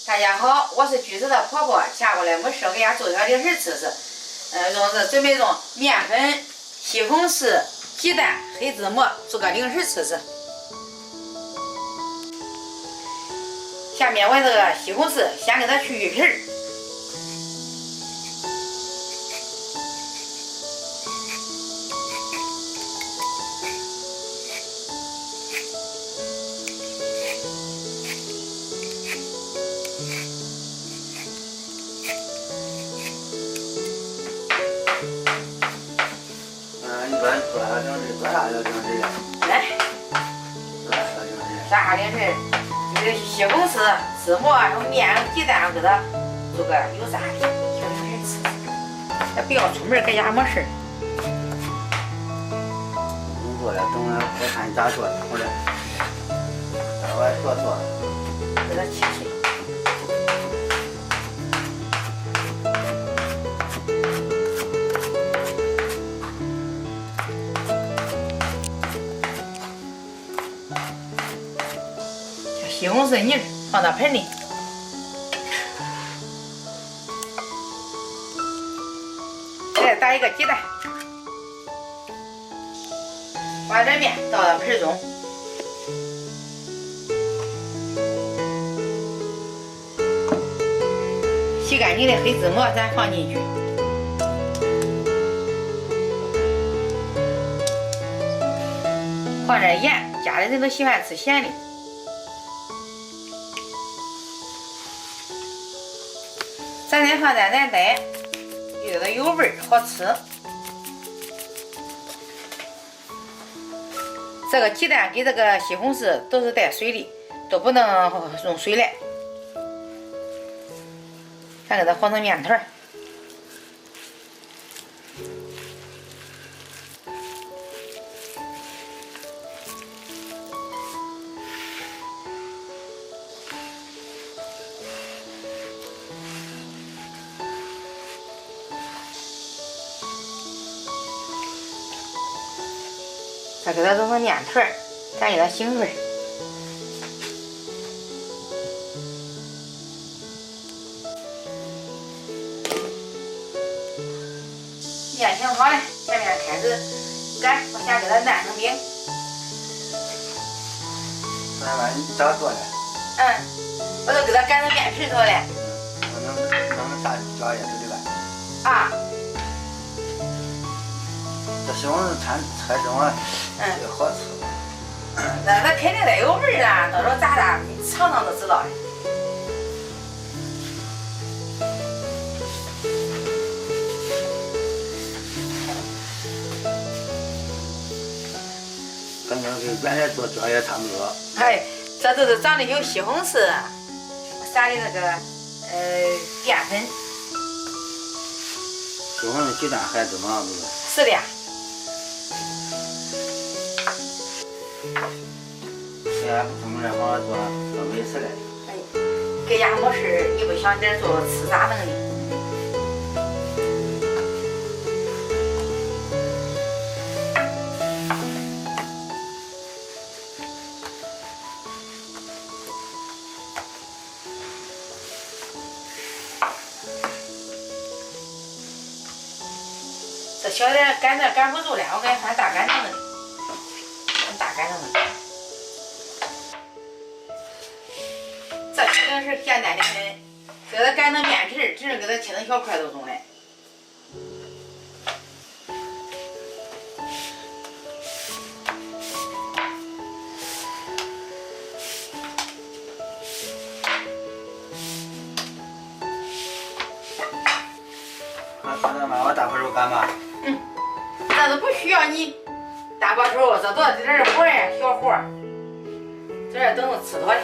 大家好，我是居士的婆婆，下过来没事给大家做点零食吃吃。准备用面粉、西红柿、鸡蛋、黑芝麻做个零食吃吃。下面我这个西红柿先给它去鱼皮儿。做啥要零食呀？来，啥零食？就是西红柿、芝麻还有面、鸡蛋，给它做个油炸的小零食吃吃。不要出门搁家没事。不做了，等我看你咋做，我这我做。给它切碎。西红柿泥放到盆里，再打一个鸡蛋，把这面倒到盆中，洗干净的黑芝麻咱放进去，放点盐，家里人都喜欢吃咸的。咱再放点奶带，有的有味儿，好吃。这个鸡蛋跟这个西红柿都是带水的，都不能用水来。咱给它和成面团。再给它弄成面团，咱给它醒味儿。面醒好了，下面开始擀，我先给它擀成饼。你咋做的？我都给它擀成面皮做了。我能啥椒也是的吧？啊。这西红柿菜这么好吃。那肯定得有味儿啊！到时候咋你尝尝就知道了。跟原来做椒也差不多。哎，这都是长的有西红柿，撒的那个淀粉。西红柿、鸡蛋、黑芝麻不是？是的。这也不出门好做美食嘞。哎，搁家没事，一不想点做吃咋弄的？这小点擀着擀不住了，我给你翻大擀子的，大擀子的。这小零食简单的很，给它擀成面皮，只是给它切成小块都中嘞。我大把手干吧。那都不需要你大把手，这都这点活呀，小活，这点等着吃多了。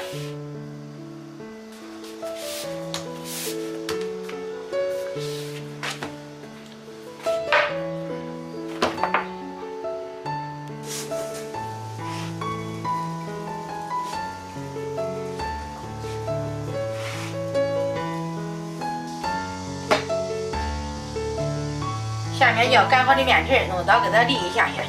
下面要擀好的面皮，用刀给它沥一下先。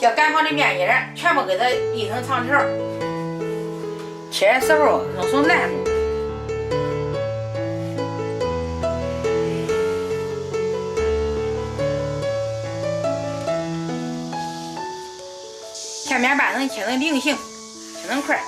将擀好的面叶儿全部给它立成长条，切的时候用手按住。片面把能切成菱形，切成块。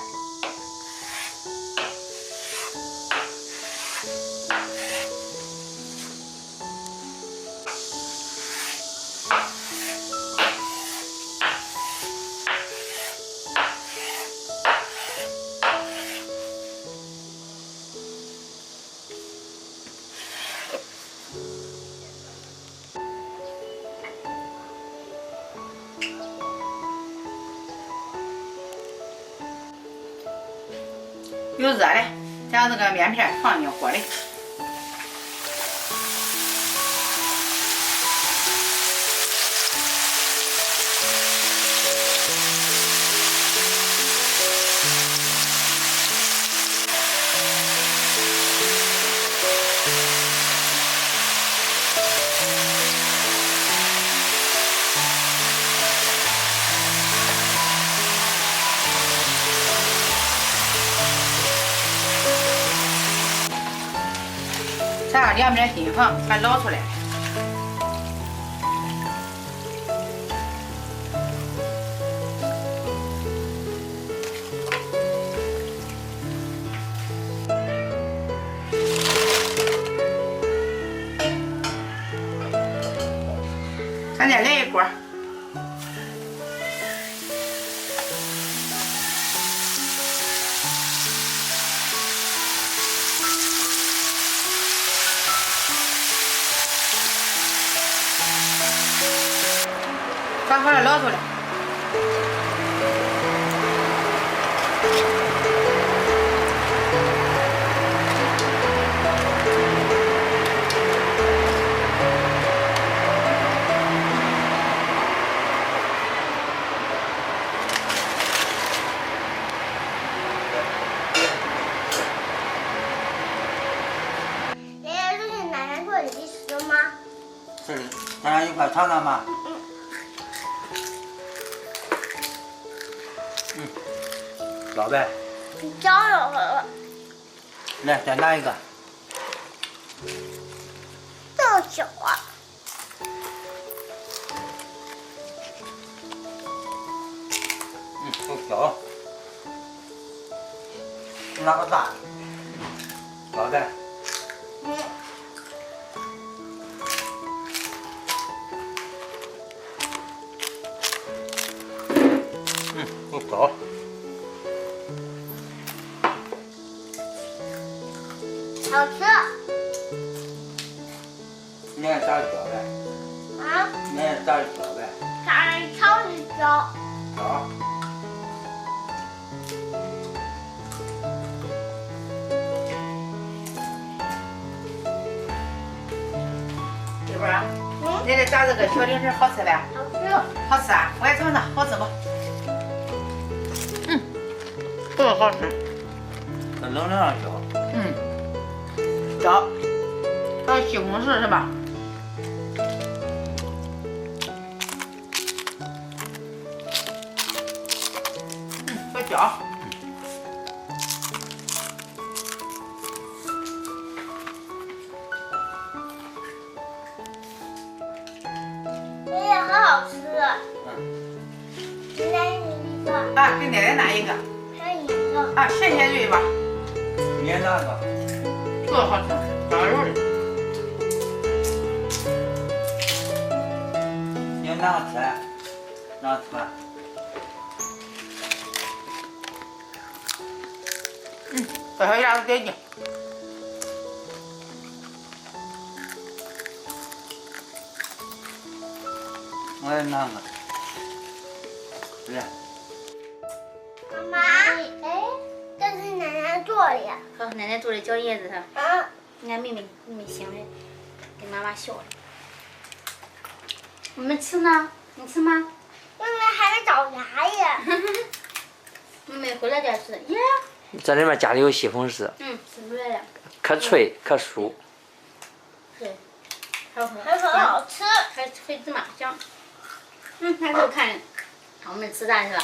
有热的，将这个面片放进锅里。炸两边金黄，把捞出来。咱再来一锅。炸好了，捞出来。爷爷，这是奶奶做的，你吃吗？这里，咱俩一块尝尝吧。老呗，加油了，来再拿一个。这么小啊！够小。拿个大的。老呗。够小。好吃。你也炸的小呗？啊？你也炸的小呗？炸的超级小。小。媳妇儿，你这炸这个小零食好吃呗？好吃。好吃啊！我也尝尝，好吃不？这个好吃。这能量小。小，还有西红柿是吧？小椒。爷爷很好吃。奶奶你一个。啊，给奶奶拿一个。还有一个。啊，咸咸脆吧。你也拿个。这个好吃，长肉的。你拿个铁，拿铁。把小鸭子给你。我也拿个。来。妈妈，哎，这是奶奶做的。好，奶奶做的脚叶子哈，啊。你看妹妹醒了，给妈妈笑了。我们吃呢？你吃吗？妹妹还没找牙耶。妹妹回来点吃。耶。这里面加的有西红柿，吃出来了。可脆可酥。对，还还很好吃。还黑芝麻香。还好看。我们吃饭去了。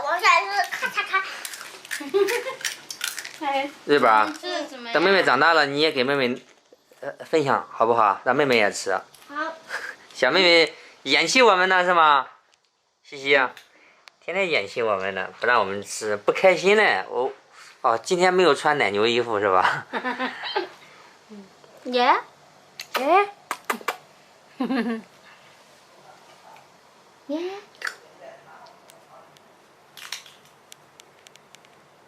我下是咔嚓咔。对吧？嗯，等妹妹长大了，你也给妹妹分享好不好？让妹妹也吃。好。小妹妹嫌弃我们呢是吗？西西啊，天天嫌弃我们呢，不让我们吃，不开心呢。今天没有穿奶牛衣服是吧？耶，耶，耶。